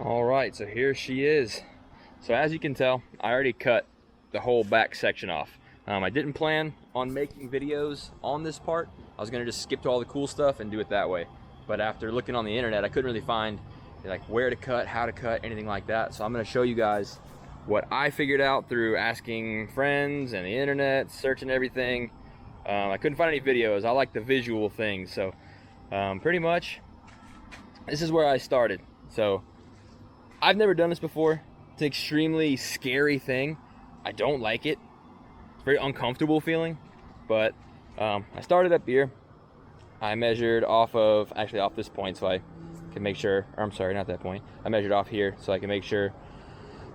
All right, so here she is. So as you can tell, I already cut the whole back section off. I didn't plan on making videos on this part. I was gonna just skip to all the cool stuff and do it that way. But after looking on the internet, I couldn't really find like where to cut, how to cut, anything like that. So I'm gonna show you guys what I figured out through asking friends and the internet, searching everything. I couldn't find any videos. I like the visual things. So pretty much, this is where I started. So I've never done this before. It's an extremely scary thing. I don't like it. It's a very uncomfortable feeling. But I started up here. I measured off this point so I can make sure, or I'm sorry, not that point. I measured off here so I can make sure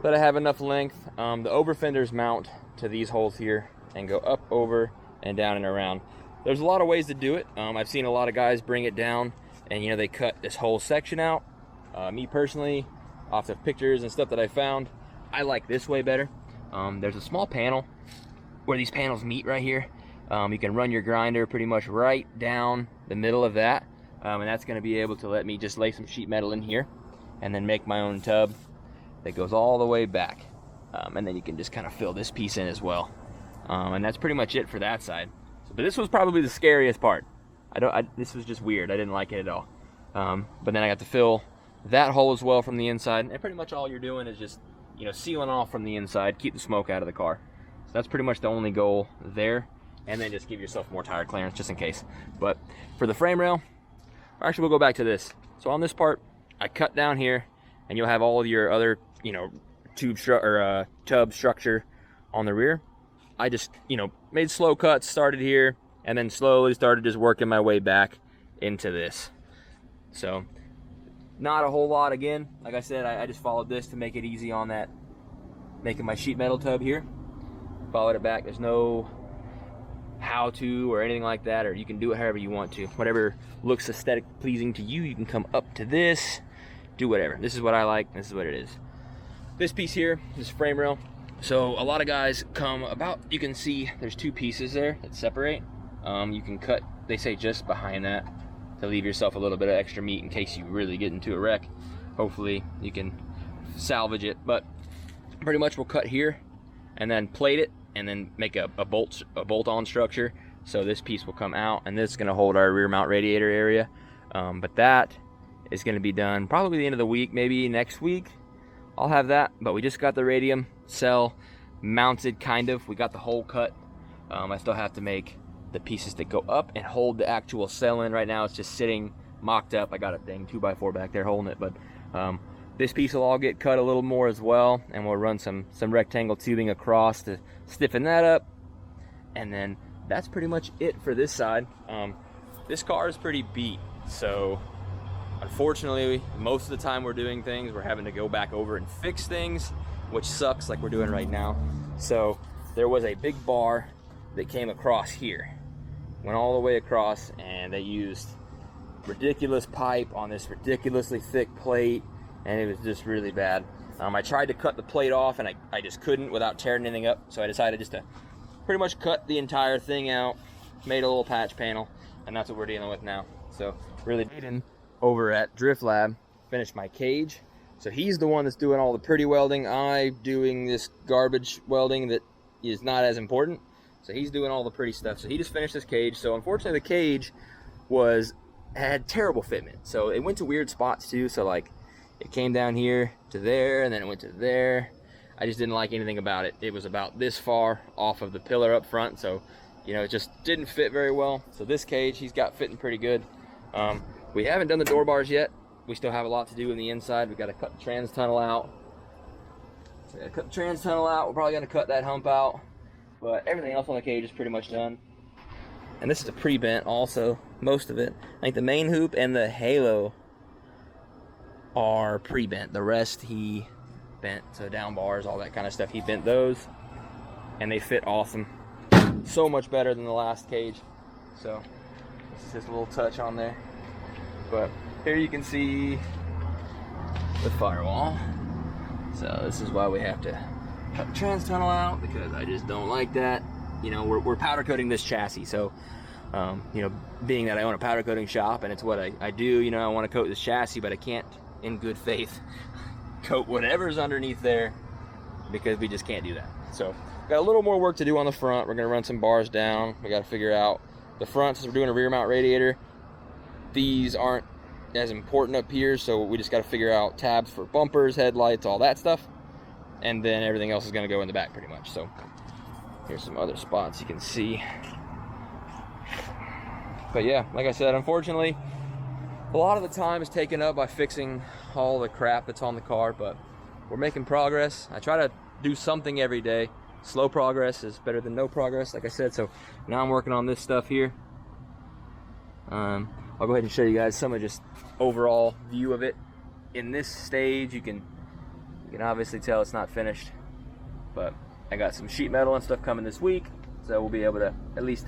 that I have enough length. The over fenders mount to these holes here and go up, over, and down and around. There's a lot of ways to do it. I've seen a lot of guys bring it down and they cut this whole section out. Me personally, off the pictures and stuff that I found, I like this way better. There's a small panel where these panels meet right here. You can run your grinder pretty much right down the middle of that, and that's going to be able to let me just lay some sheet metal in here and then make my own tub that goes all the way back, and then you can just kind of fill this piece in as well, and that's pretty much it for that side. But this was probably the scariest part. This was just weird. I didn't like it at all. But then I got to fill that hole as well from the inside, and pretty much all you're doing is just sealing off from the inside, keep the smoke out of the car. So that's pretty much the only goal there, and then just give yourself more tire clearance just in case. But for the frame rail, actually we'll go back to this. So on this part, I cut down here, and you'll have all of your other tub structure on the rear. I just made slow cuts, started here, and then slowly started just working my way back into this. So not a whole lot again. Like I said, I just followed this to make it easy on that, making my sheet metal tub here. Followed it back. There's no how to or anything like that, or you can do it however you want to. Whatever looks aesthetic pleasing to you, you can come up to this, do whatever. This is what I like, this is what it is. This piece here, this frame rail. So a lot of guys come about, you can see there's two pieces there that separate. You can cut, they say, just behind that to leave yourself a little bit of extra meat in case you really get into a wreck. Hopefully you can salvage it, but pretty much we'll cut here and then plate it and then make a bolt-on structure. So this piece will come out, and this is going to hold our rear mount radiator area. But that is going to be done probably the end of the week, maybe next week. I'll have that, but we just got the radium cell mounted, kind of. We got the hole cut. I still have to make the pieces that go up and hold the actual cell in. Right now it's just sitting mocked up. I got a dang 2x4 back there holding it, but this piece will all get cut a little more as well, and we'll run some rectangle tubing across to stiffen that up, and then that's pretty much it for this side. This car is pretty beat, so unfortunately most of the time we're doing things, we're having to go back over and fix things, which sucks, like we're doing right now. So there was a big bar that came across here, went all the way across, and they used ridiculous pipe on this ridiculously thick plate, and it was just really bad. I tried to cut the plate off, and I just couldn't without tearing anything up, so I decided just to pretty much cut the entire thing out, made a little patch panel, and that's what we're dealing with now. So really, over at Drift Lab, finished my cage. So he's the one that's doing all the pretty welding. I'm doing this garbage welding that is not as important. So he's doing all the pretty stuff. So he just finished this cage. So unfortunately the cage had terrible fitment. So it went to weird spots too. So like it came down here to there, and then it went to there. I just didn't like anything about it. It was about this far off of the pillar up front. So, it just didn't fit very well. So this cage, he's got fitting pretty good. We haven't done the door bars yet. We still have a lot to do in the inside. We've got to cut the trans tunnel out. We're probably going to cut that hump out. But everything else on the cage is pretty much done. And this is a pre-bent also, most of it. I think the main hoop and the halo are pre-bent. The rest he bent, so down bars, all that kind of stuff. He bent those, and they fit awesome. So much better than the last cage. So this is just a little touch on there. But here you can see the firewall. So this is why we have to cut the trans tunnel out, because I just don't like that. We're powder coating this chassis, so being that I own a powder coating shop and it's what I do, I want to coat this chassis, but I can't in good faith coat whatever's underneath there, because we just can't do that. So got a little more work to do on the front. We're gonna run some bars down. We got to figure out the front, since we're doing a rear mount radiator. These aren't as important up here, so we just got to figure out tabs for bumpers, headlights, all that stuff, and then everything else is going to go in the back pretty much. So here's some other spots you can see. But yeah, like I said, unfortunately a lot of the time is taken up by fixing all the crap that's on the car, but we're making progress. I try to do something every day. Slow progress is better than no progress, like I said. So now I'm working on this stuff here. I'll go ahead and show you guys some of just overall view of it. In this stage, you can obviously tell it's not finished, but I got some sheet metal and stuff coming this week, so we'll be able to at least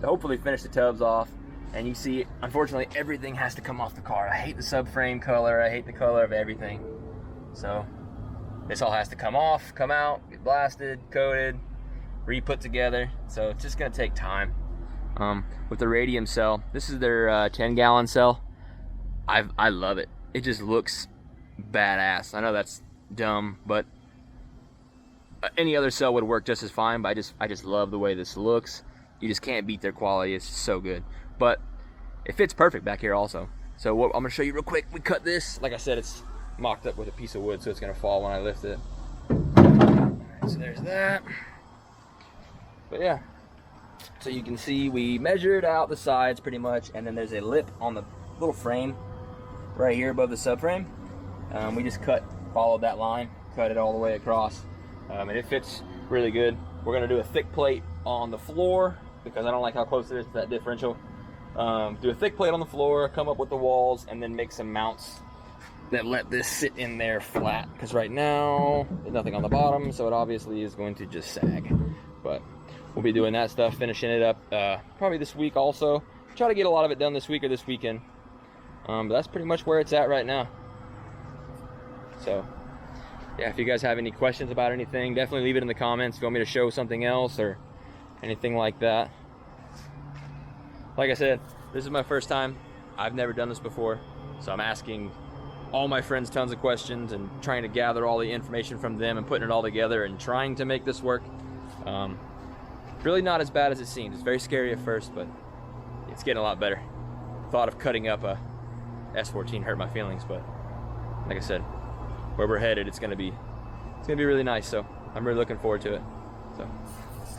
hopefully finish the tubs off. And you see, unfortunately, everything has to come off the car. I hate the subframe color. I hate the color of everything. So this all has to come off, come out, get blasted, coated, re-put together. So it's just gonna take time. With the radium cell, this is their 10-gallon cell. I love it. It just looks badass. I know that's dumb, but any other cell would work just as fine. But I just love the way this looks. You just can't beat their quality. It's so good. But it fits perfect back here also. So what I'm gonna show you real quick. We cut this. Like I said, it's mocked up with a piece of wood, so it's gonna fall when I lift it. Alright, so there's that. But yeah. So you can see we measured out the sides pretty much, and then there's a lip on the little frame right here above the subframe. We just followed that line, cut it all the way across, and it fits really good. We're gonna do a thick plate on the floor because I don't like how close it is to that differential. Do a thick plate on the floor, come up with the walls, and then make some mounts that let this sit in there flat, because right now there's nothing on the bottom, so it obviously is going to just sag. But we'll be doing that stuff, finishing it up probably this week also. Try to get a lot of it done this week or this weekend. But that's pretty much where it's at right now. So yeah, if you guys have any questions about anything, definitely leave it in the comments. If you want me to show something else or anything like that. Like I said, this is my first time. I've never done this before, so I'm asking all my friends tons of questions and trying to gather all the information from them and putting it all together and trying to make this work. Really not as bad as it seems. It's very scary at first, but it's getting a lot better. Thought of cutting up a S14 hurt my feelings, but like I said, where we're headed, it's gonna be really nice. So I'm really looking forward to it. So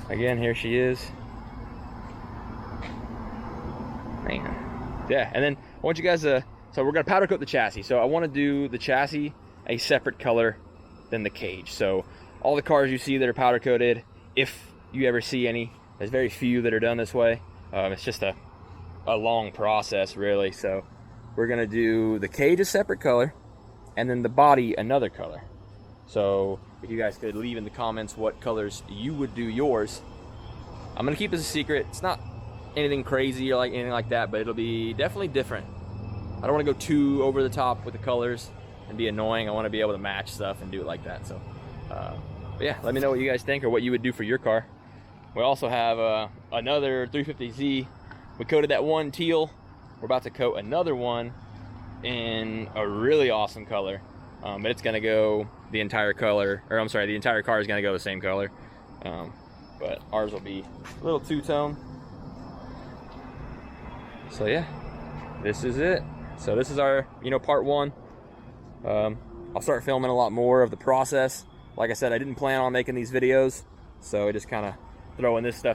again, here she is. Man, yeah. And then I want you guys to. So we're gonna powder coat the chassis. So I want to do the chassis a separate color than the cage. So all the cars you see that are powder coated, if you ever see any, there's very few that are done this way. It's just a long process, really. So we're gonna do the cage a separate color, and then the body another color. So if you guys could leave in the comments what colors you would do yours. I'm gonna keep this a secret. It's not anything crazy or like anything like that, but it'll be definitely different. I don't want to go too over the top with the colors and be annoying. I want to be able to match stuff and do it like that. So but yeah, let me know what you guys think or what you would do for your car. We also have another 350Z. We coated that one teal. We're about to coat another one in a really awesome color. But it's gonna go the entire color, or I'm sorry, the entire car is gonna go the same color. But ours will be a little two-tone. So yeah, this is it. So this is our, part one. I'll start filming a lot more of the process. Like I said, I didn't plan on making these videos, so I just kind of throwing this stuff